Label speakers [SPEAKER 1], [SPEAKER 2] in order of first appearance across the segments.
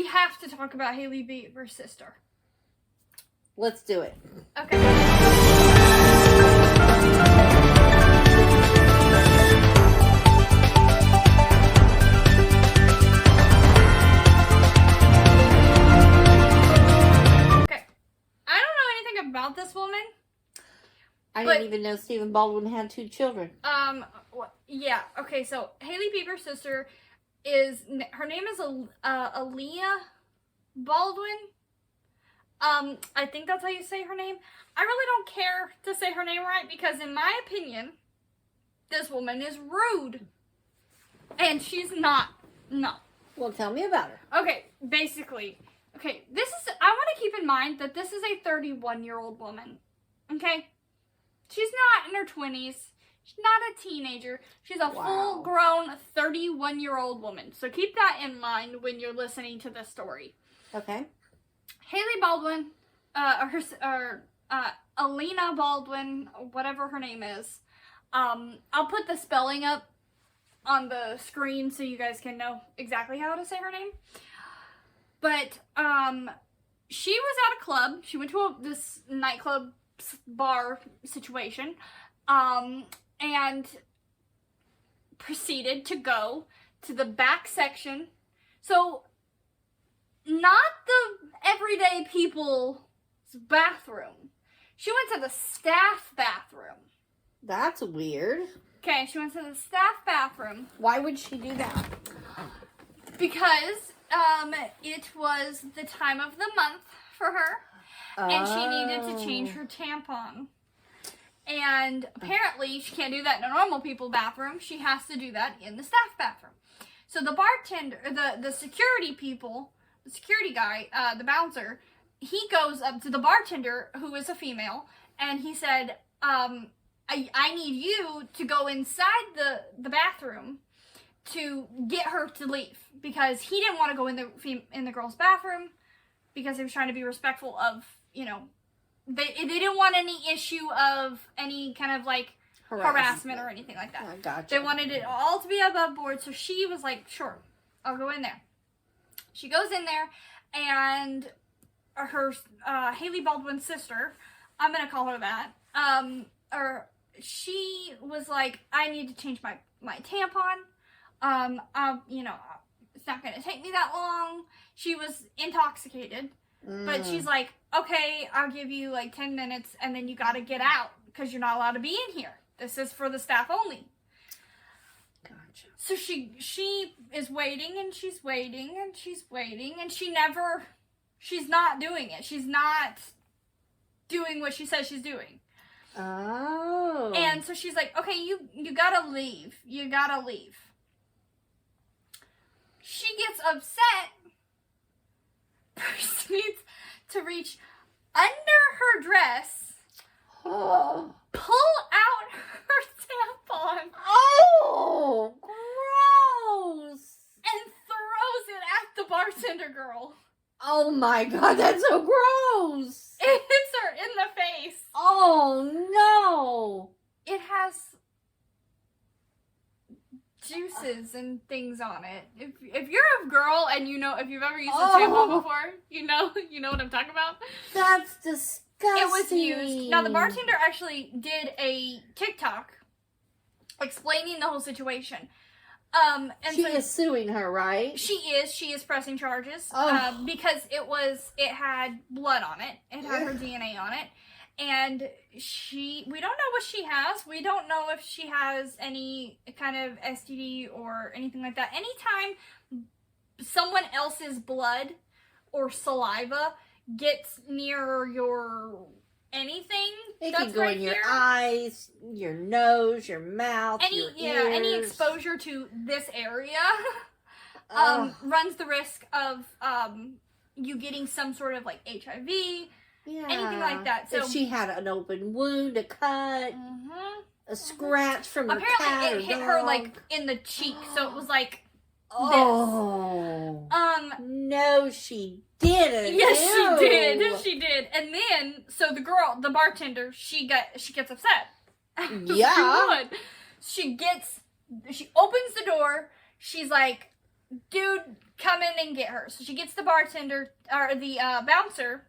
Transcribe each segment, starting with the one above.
[SPEAKER 1] we have to talk about Hailey Bieber's sister.
[SPEAKER 2] Let's do it.
[SPEAKER 1] Okay. About this woman.
[SPEAKER 2] I didn't even know Stephen Baldwin had 2 children.
[SPEAKER 1] Yeah. Okay, so Hailey Bieber's sister her name is Aaliyah Baldwin. I think that's how you say her name. I really don't care to say her name right because in my opinion, this woman is rude. And she's not. No.
[SPEAKER 2] Well, tell me about her.
[SPEAKER 1] Okay, basically. Okay, I want to keep in mind that this is a 31-year-old woman, okay? She's not in her 20s. She's not a teenager. She's a full-grown 31-year-old woman. So keep that in mind when you're listening to this story.
[SPEAKER 2] Okay.
[SPEAKER 1] Hailey Baldwin, Alina Baldwin, whatever her name is. I'll put the spelling up on the screen so you guys can know exactly how to say her name. But, she was at a club. She went to this nightclub bar situation, and proceeded to go to the back section. So, not the everyday people's bathroom. She went to the staff bathroom.
[SPEAKER 2] That's weird.
[SPEAKER 1] Okay, she went to the staff bathroom.
[SPEAKER 2] Why would she do that?
[SPEAKER 1] Because it was the time of the month for her, and she needed to change her tampon. And apparently, she can't do that in a normal people bathroom. She has to do that in the staff bathroom. So the bartender, the security people, the security guy, the bouncer, he goes up to the bartender, who is a female, and he said, I need you to go inside the bathroom to get her to leave, because he didn't want to go in the girl's bathroom because he was trying to be respectful of, they didn't want any issue of any kind of like harassment or anything like that.
[SPEAKER 2] I gotcha.
[SPEAKER 1] They wanted it all to be above board, so she was like, sure, I'll go in there. She goes in there, and her Hailey Baldwin's sister, I'm gonna call her that, she was like, I need to change my tampon. It's not going to take me that long. She was intoxicated, but she's like, okay, I'll give you like 10 minutes and then you got to get out because you're not allowed to be in here. This is for the staff only.
[SPEAKER 2] Gotcha.
[SPEAKER 1] So she is waiting and she's waiting and she's waiting and she's not doing it. She's not doing what she says she's doing.
[SPEAKER 2] Oh.
[SPEAKER 1] And so she's like, okay, you gotta leave. You gotta leave. She gets upset, proceeds to reach under her dress, pull out her tampon.
[SPEAKER 2] Oh, gross.
[SPEAKER 1] And throws it at the bartender girl.
[SPEAKER 2] Oh my God, that's so gross.
[SPEAKER 1] It hits her in the face.
[SPEAKER 2] Oh no.
[SPEAKER 1] It has juices and things on it. If you're a girl and if you've ever used a tampon before, you know what I'm talking about.
[SPEAKER 2] That's disgusting.
[SPEAKER 1] It was used. Now the bartender actually did a TikTok explaining the whole situation. And
[SPEAKER 2] she is suing her, right?
[SPEAKER 1] She is pressing charges because it had blood on it. It had her DNA on it. And we don't know what she has. We don't know if she has any kind of STD or anything like that. Anytime someone else's blood or saliva gets near your anything,
[SPEAKER 2] it
[SPEAKER 1] that's
[SPEAKER 2] can go
[SPEAKER 1] right
[SPEAKER 2] in your
[SPEAKER 1] here,
[SPEAKER 2] eyes, your nose, your mouth, your ears.
[SPEAKER 1] Any exposure to this area runs the risk of you getting some sort of like HIV.
[SPEAKER 2] Yeah.
[SPEAKER 1] Anything like that. So
[SPEAKER 2] if she had an open wound, a cut, a scratch from a cat
[SPEAKER 1] apparently it hit her like in the cheek, so it was like this.
[SPEAKER 2] No, she didn't.
[SPEAKER 1] Yes, she did. And then so the bartender, she gets upset.
[SPEAKER 2] Yeah.
[SPEAKER 1] She opens the door. She's like, dude, come in and get her. So she gets the bartender, or the bouncer,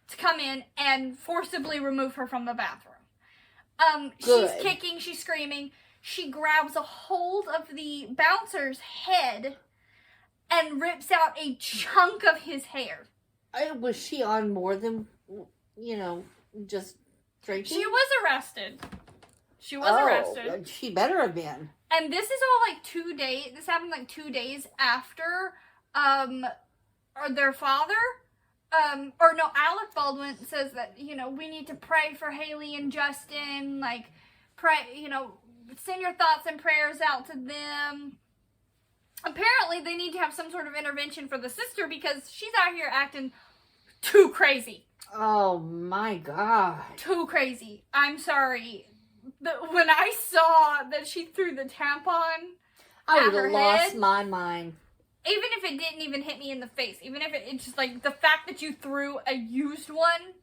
[SPEAKER 1] to come in and forcibly remove her from the bathroom. She's kicking, she's screaming. She grabs a hold of the bouncer's head and rips out a chunk of his hair.
[SPEAKER 2] Was she on more than, just drinking?
[SPEAKER 1] She was arrested. She arrested.
[SPEAKER 2] She better have been.
[SPEAKER 1] And this is all like 2 days. This happened like 2 days after their father. Alec Baldwin says that, we need to pray for Hailey and Justin. Like, pray, send your thoughts and prayers out to them. Apparently, they need to have some sort of intervention for the sister because she's out here acting too crazy.
[SPEAKER 2] Oh, my God.
[SPEAKER 1] Too crazy. I'm sorry. But when I saw that she threw the tampon
[SPEAKER 2] I would have lost my mind.
[SPEAKER 1] Even if it didn't even hit me in the face. Even if it's just like the fact that you threw a used one.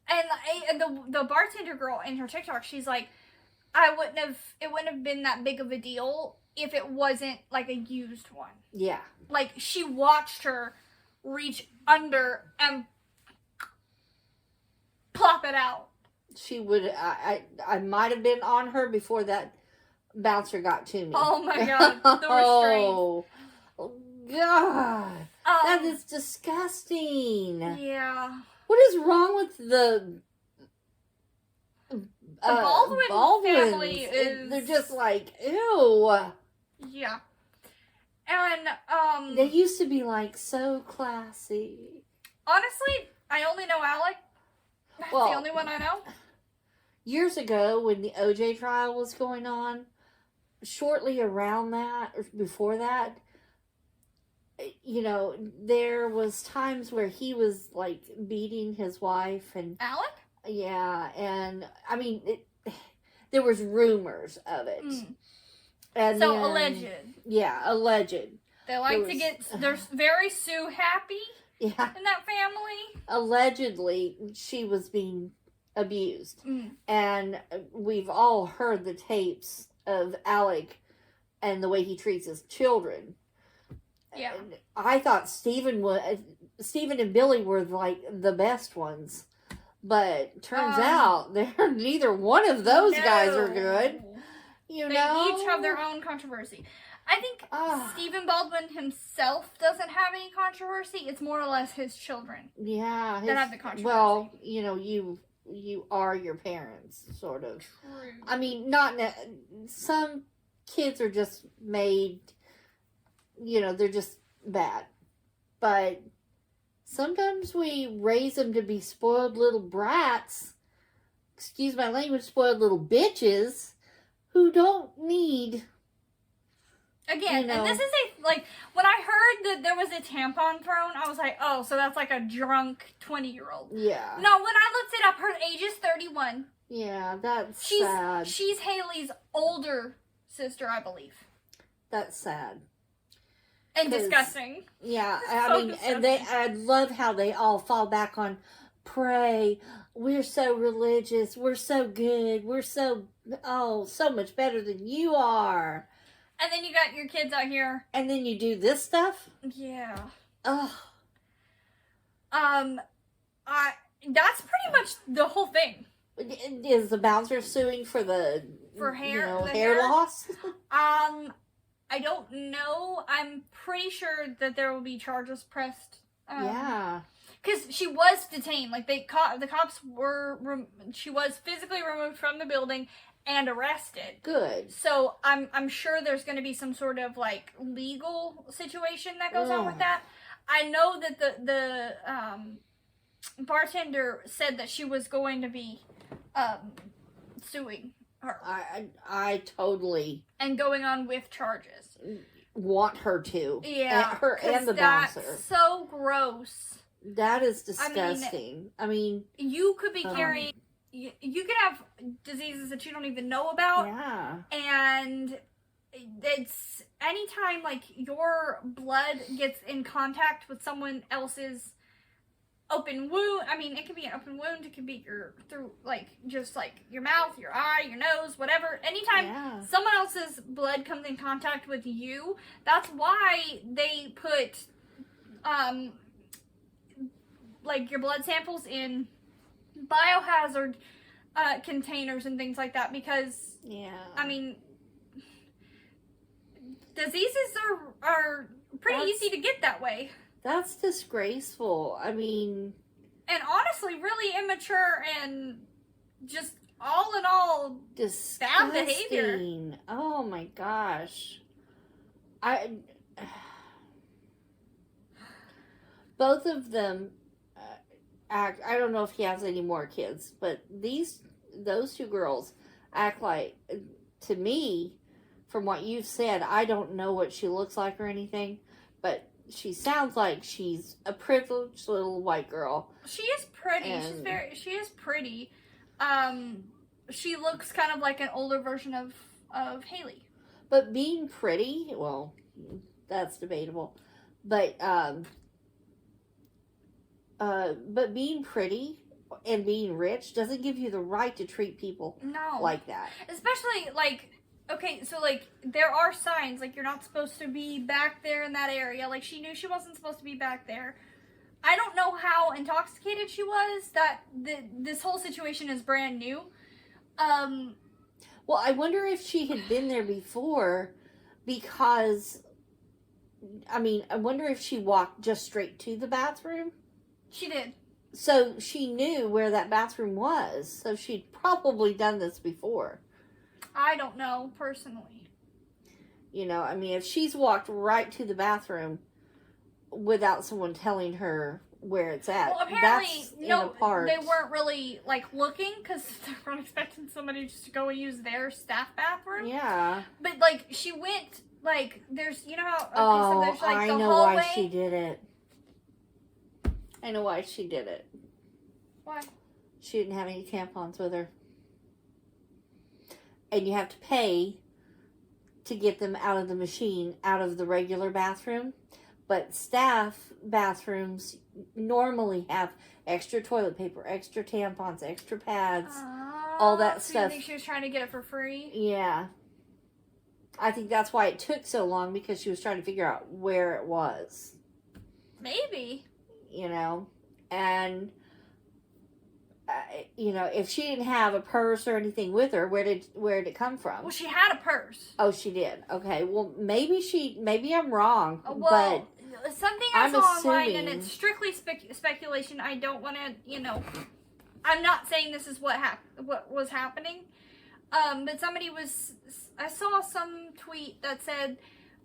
[SPEAKER 1] And the bartender girl in her TikTok, she's like, it wouldn't have been that big of a deal if it wasn't like a used one.
[SPEAKER 2] Yeah.
[SPEAKER 1] Like, she watched her reach under and plop it out.
[SPEAKER 2] She would, I might have been on her before that bouncer got to me.
[SPEAKER 1] Oh my God, the restraint.
[SPEAKER 2] Oh, God. That is disgusting.
[SPEAKER 1] Yeah.
[SPEAKER 2] What is wrong with the
[SPEAKER 1] Baldwin family is...
[SPEAKER 2] They're just like, ew.
[SPEAKER 1] Yeah. And,
[SPEAKER 2] they used to be, like, so classy.
[SPEAKER 1] Honestly, I only know Alec. That's the only one I know.
[SPEAKER 2] Years ago, when the OJ trial was going on, shortly around that, or before that, there was times where he was, like, beating his wife. And
[SPEAKER 1] Alec?
[SPEAKER 2] Yeah, and, I mean, there was rumors of it. And
[SPEAKER 1] so, alleged.
[SPEAKER 2] Yeah, alleged.
[SPEAKER 1] They like to get, they're very Sue happy in that family.
[SPEAKER 2] Allegedly, she was being abused. And we've all heard the tapes of Alec and the way he treats his children.
[SPEAKER 1] Yeah.
[SPEAKER 2] And I thought Stephen and Billy were like the best ones. But turns out neither one of those guys are good. They
[SPEAKER 1] each have their own controversy. I think Stephen Baldwin himself doesn't have any controversy. It's more or less his children.
[SPEAKER 2] Yeah.
[SPEAKER 1] That have the controversy.
[SPEAKER 2] Well, you are your parents, sort of.
[SPEAKER 1] True.
[SPEAKER 2] I mean, some kids are just made, they're just bad. But sometimes we raise them to be spoiled little brats, excuse my language, spoiled little bitches who don't need...
[SPEAKER 1] Again, and this is when I heard that there was a tampon thrown, I was like, oh, so that's like a drunk 20-year-old.
[SPEAKER 2] Yeah.
[SPEAKER 1] No, when I looked it up, her age is 31.
[SPEAKER 2] Yeah, that's sad.
[SPEAKER 1] She's Hailey's older sister, I believe.
[SPEAKER 2] That's sad.
[SPEAKER 1] And disgusting.
[SPEAKER 2] Yeah, I mean,
[SPEAKER 1] disgusting.
[SPEAKER 2] And I love how they all fall back on pray. We're so religious. We're so good. We're so much better than you are.
[SPEAKER 1] And then you got your kids out here.
[SPEAKER 2] And then you do this stuff?
[SPEAKER 1] Yeah.
[SPEAKER 2] Ugh.
[SPEAKER 1] That's pretty much the whole thing.
[SPEAKER 2] Is the bouncer suing for hair loss?
[SPEAKER 1] I don't know. I'm pretty sure that there will be charges pressed.
[SPEAKER 2] Yeah.
[SPEAKER 1] Because she was detained. Like, the cops were... she was physically removed from the building and arrested.
[SPEAKER 2] Good.
[SPEAKER 1] So I'm sure there's going to be some sort of like legal situation that goes on with that. I know that the bartender said that she was going to be suing her.
[SPEAKER 2] I totally
[SPEAKER 1] and going on with charges.
[SPEAKER 2] Want her to.
[SPEAKER 1] Yeah.
[SPEAKER 2] Her and the bouncer.
[SPEAKER 1] That's so gross.
[SPEAKER 2] That is disgusting. I mean
[SPEAKER 1] you could be carrying. You could have diseases that you don't even know about.
[SPEAKER 2] Yeah.
[SPEAKER 1] And it's anytime like your blood gets in contact with someone else's open wound. I mean, it could be an open wound. It could be through like just like your mouth, your eye, your nose, whatever. Anytime someone else's blood comes in contact with you, that's why they put like your blood samples in biohazard containers and things like that, because I mean, diseases are pretty easy to get that way.
[SPEAKER 2] That's disgraceful. I mean,
[SPEAKER 1] and honestly really immature and just all in all bad behavior.
[SPEAKER 2] Oh my gosh. Both of them act, I don't know if he has any more kids, but those two girls act like, to me, from what you've said, I don't know what she looks like or anything, but she sounds like she's a privileged little white girl.
[SPEAKER 1] She is pretty. She is pretty. She looks kind of like an older version of Hailey.
[SPEAKER 2] But being pretty, well, that's debatable. But being pretty and being rich doesn't give you the right to treat people like that. Especially,
[SPEAKER 1] like, okay, so, like, there are signs, like, you're not supposed to be back there in that area. Like, she knew she wasn't supposed to be back there. I don't know how intoxicated she was, that this whole situation is brand new.
[SPEAKER 2] Well, I wonder if she had been there before, because, I mean, I wonder if she walked just straight to the bathroom.
[SPEAKER 1] She did.
[SPEAKER 2] So she knew where that bathroom was, so she'd probably done this before.
[SPEAKER 1] I don't know, personally.
[SPEAKER 2] You know, I mean, if she's walked right to the bathroom without someone telling her where it's at,
[SPEAKER 1] well, apparently,
[SPEAKER 2] that's
[SPEAKER 1] they weren't really, like, looking, because they weren't expecting somebody just to go and use their staff bathroom.
[SPEAKER 2] Yeah.
[SPEAKER 1] But, like, she went, like, there's, you know how,
[SPEAKER 2] so
[SPEAKER 1] there's, like,
[SPEAKER 2] I
[SPEAKER 1] the
[SPEAKER 2] know
[SPEAKER 1] hallway.
[SPEAKER 2] why she did it. I know why she did it.
[SPEAKER 1] Why?
[SPEAKER 2] She didn't have any tampons with her. And you have to pay to get them out of the machine, out of the regular bathroom. But staff bathrooms normally have extra toilet paper, extra tampons, extra pads, all that stuff.
[SPEAKER 1] You think she was trying to get it for free?
[SPEAKER 2] Yeah. I think that's why it took so long, because she was trying to figure out where it was.
[SPEAKER 1] Maybe.
[SPEAKER 2] You know, and, you know, if she didn't have a purse or anything with her, where did it come from?
[SPEAKER 1] Well, she had a purse.
[SPEAKER 2] Oh, she did. Okay. Well, maybe I'm wrong.
[SPEAKER 1] Well, but something I saw online, and it's strictly speculation. I don't want to, you know, I'm not saying this is what was happening. But I saw some tweet that said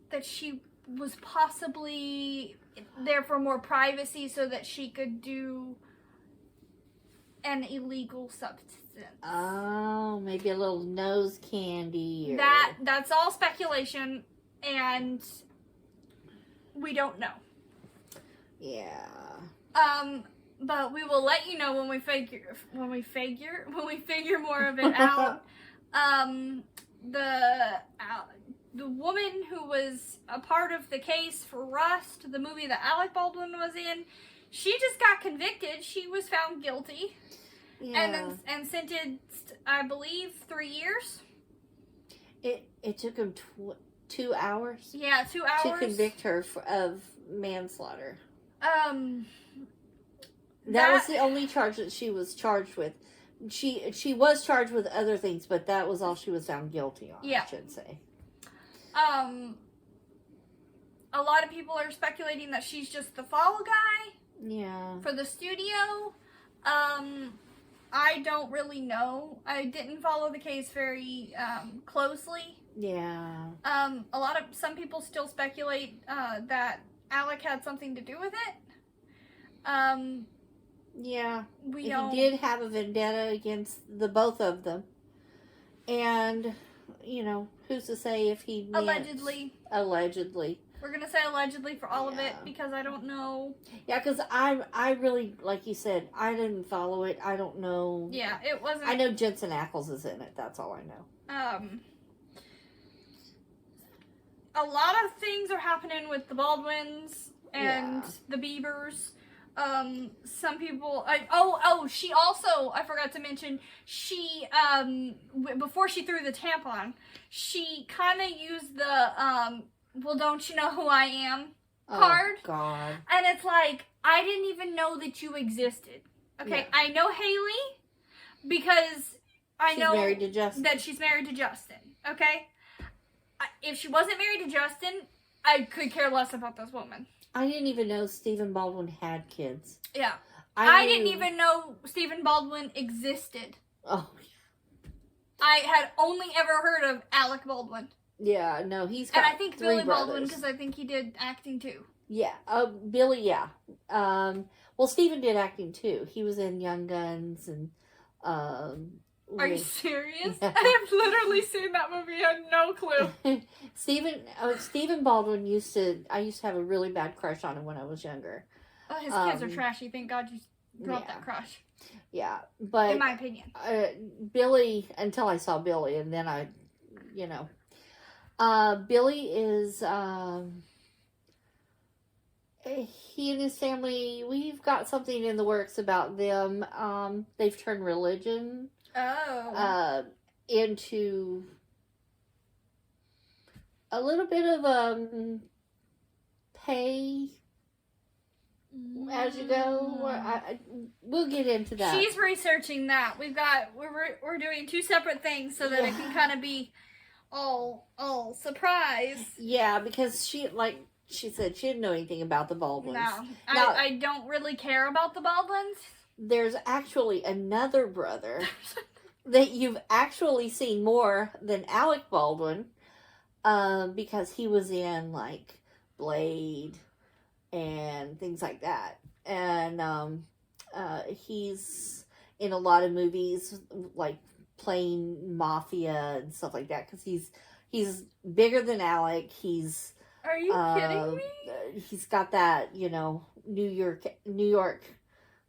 [SPEAKER 1] that she was possibly there for more privacy, so that she could do an illegal substance.
[SPEAKER 2] Oh, maybe a little nose candy. Or...
[SPEAKER 1] That's all speculation, and we don't know.
[SPEAKER 2] Yeah.
[SPEAKER 1] But we will let you know when we figure more of it out. The woman who was a part of the case for Rust, the movie that Alec Baldwin was in, she just got convicted. She was found guilty. Yeah. And sentenced, I believe, 3 years.
[SPEAKER 2] It took him 2 hours?
[SPEAKER 1] Yeah, 2 hours.
[SPEAKER 2] To convict her of manslaughter. That was the only charge that she was charged with. She was charged with other things, but that was all she was found guilty on, I should say.
[SPEAKER 1] A lot of people are speculating that she's just the follow guy.
[SPEAKER 2] Yeah. For
[SPEAKER 1] the studio. I don't really know. I didn't follow the case very closely.
[SPEAKER 2] Yeah.
[SPEAKER 1] Some people still speculate that Alec had something to do with it.
[SPEAKER 2] Yeah. He did have a vendetta against the both of them. And, you know, who's to say if he meant... Allegedly.
[SPEAKER 1] We're going to say allegedly for all of it, because I don't know.
[SPEAKER 2] Yeah, because I really, like you said, I didn't follow it. I don't know.
[SPEAKER 1] Yeah, it wasn't...
[SPEAKER 2] I know Jensen Ackles is in it. That's all I know. A
[SPEAKER 1] lot of things are happening with the Baldwins and the Biebers. some people, she also, I forgot to mention, she, before she threw the tampon, she kind of used the, well, don't you know who I am card?
[SPEAKER 2] Oh, God.
[SPEAKER 1] And it's like, I didn't even know that you existed. Okay,
[SPEAKER 2] Yeah.
[SPEAKER 1] I know Hailey because
[SPEAKER 2] She's married to Justin.
[SPEAKER 1] that she's married to Justin. Okay? If she wasn't married to Justin, I could care less about this woman.
[SPEAKER 2] I didn't even know Stephen Baldwin had kids.
[SPEAKER 1] Yeah. I didn't even know Stephen Baldwin existed.
[SPEAKER 2] Oh.
[SPEAKER 1] I had only ever heard of Alec Baldwin.
[SPEAKER 2] Yeah, no, he's got
[SPEAKER 1] And I think Billy
[SPEAKER 2] brothers.
[SPEAKER 1] Baldwin, because I think he did acting too.
[SPEAKER 2] Yeah, Billy, yeah. Well, Stephen did acting too. He was in Young Guns and,
[SPEAKER 1] Are you serious?
[SPEAKER 2] Yeah.
[SPEAKER 1] I have literally seen that movie. I had no clue.
[SPEAKER 2] Stephen Baldwin I used to have a really bad crush on him when I was younger.
[SPEAKER 1] Oh, his kids are trashy. Thank God you dropped that crush.
[SPEAKER 2] Yeah, but
[SPEAKER 1] in my opinion,
[SPEAKER 2] Billy, until I saw Billy, and then Billy is, he and his family, we've got something in the works about them. They've turned religion into a little bit of pay as you go. We'll get into that.
[SPEAKER 1] She's researching that. We're doing two separate things so that it can kind of be all surprise.
[SPEAKER 2] Yeah, because she said she didn't know anything about the Baldwins.
[SPEAKER 1] No, I don't really care about the Baldwins.
[SPEAKER 2] There's actually another brother that you've actually seen more than Alec Baldwin, because he was in like Blade and things like that, and he's in a lot of movies like playing mafia and stuff like that, because he's bigger than Alec.
[SPEAKER 1] Are you kidding me?
[SPEAKER 2] He's got that, New York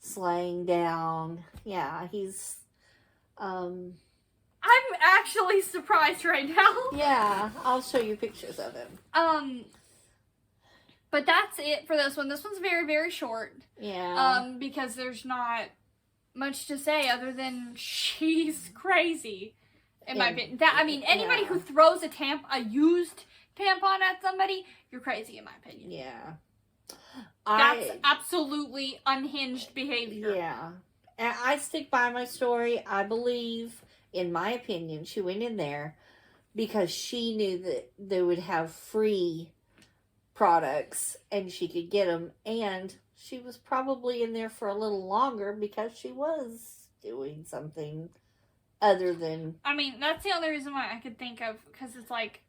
[SPEAKER 2] slang down. Yeah, he's
[SPEAKER 1] I'm actually surprised right now.
[SPEAKER 2] Yeah, I'll show you pictures of him.
[SPEAKER 1] But that's it for this one. This one's very, very short.
[SPEAKER 2] Yeah.
[SPEAKER 1] Because there's not much to say other than she's crazy. In my opinion. Anybody who throws a used tampon at somebody, you're crazy in my opinion.
[SPEAKER 2] Yeah.
[SPEAKER 1] That's absolutely unhinged behavior.
[SPEAKER 2] Yeah. And I stick by my story. I believe, in my opinion, she went in there because she knew that they would have free products and she could get them, and she was probably in there for a little longer because she was doing something other than...
[SPEAKER 1] that's the only reason why I could think of, because it's like,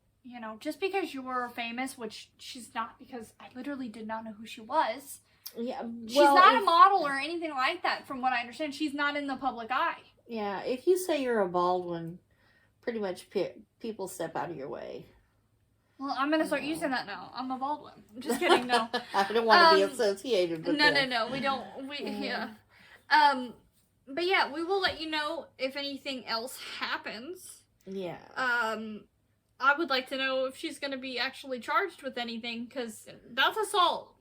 [SPEAKER 1] just because you were famous, which she's not, because I literally did not know who she was.
[SPEAKER 2] Yeah,
[SPEAKER 1] she's not a model or anything like that, from what I understand. She's not in the public eye.
[SPEAKER 2] Yeah, if you say you're a Baldwin, pretty much people step out of your way.
[SPEAKER 1] Well, I'm going to start using that now. I'm a Baldwin. I'm just kidding, no.
[SPEAKER 2] I don't want to be associated with them.
[SPEAKER 1] No, we don't. Yeah. But yeah, we will let you know if anything else happens.
[SPEAKER 2] Yeah.
[SPEAKER 1] I would like to know if she's going to be actually charged with anything, because that's assault.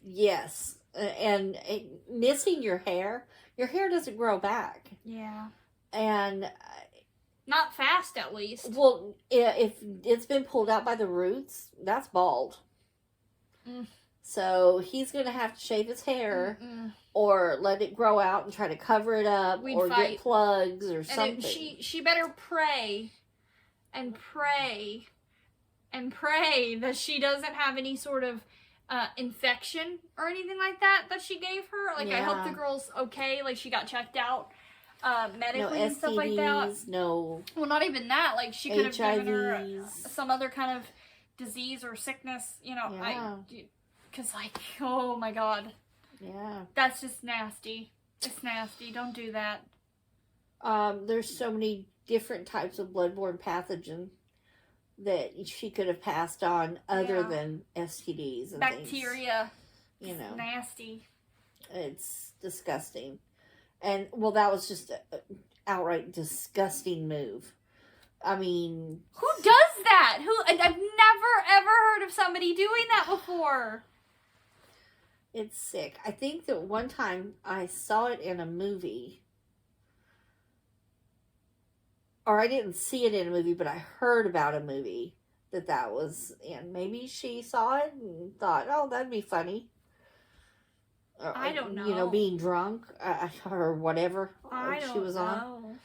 [SPEAKER 2] Yes. And missing your hair doesn't grow back.
[SPEAKER 1] Yeah.
[SPEAKER 2] And...
[SPEAKER 1] not fast, at least.
[SPEAKER 2] Well, if it's been pulled out by the roots, that's bald. So he's going to have to shave his hair or let it grow out and try to cover it up or get plugs or something.
[SPEAKER 1] She better pray and pray and pray that she doesn't have any sort of infection or anything like that she gave her. Like, I hope the girl's okay. Like, she got checked out medically and stuff like that.
[SPEAKER 2] No.
[SPEAKER 1] Well, not even that. Like, she could have given her
[SPEAKER 2] HIVs.
[SPEAKER 1] some other kind of disease or sickness. Because, like, oh my God.
[SPEAKER 2] Yeah.
[SPEAKER 1] That's just nasty. It's nasty. Don't do that.
[SPEAKER 2] There's so many different types of bloodborne pathogen that she could have passed on other than STDs and
[SPEAKER 1] bacteria.
[SPEAKER 2] Things.
[SPEAKER 1] It's nasty.
[SPEAKER 2] It's disgusting. And, well, that was just an outright disgusting move. Who
[SPEAKER 1] does that? I've never, ever heard of somebody doing that before.
[SPEAKER 2] It's sick. I think that one time I saw it in a movie. Or I didn't see it in a movie, but I heard about a movie that was in. Maybe she saw it and thought, oh, that'd be funny. Or,
[SPEAKER 1] I don't know.
[SPEAKER 2] You know, being drunk or whatever
[SPEAKER 1] I
[SPEAKER 2] she
[SPEAKER 1] don't
[SPEAKER 2] was
[SPEAKER 1] know.
[SPEAKER 2] on.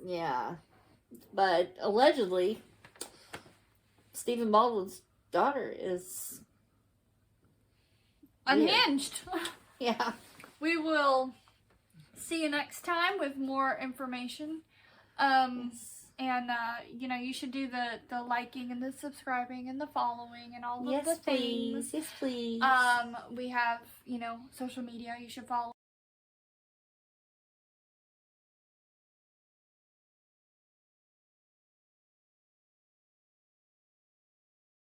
[SPEAKER 2] Yeah. But allegedly, Stephen Baldwin's daughter is
[SPEAKER 1] unhinged.
[SPEAKER 2] Yeah.
[SPEAKER 1] We will see you next time with more information. And you know, you should do the liking and the subscribing and the following and all of the things.
[SPEAKER 2] Yes, please.
[SPEAKER 1] We have, you know, social media you should follow.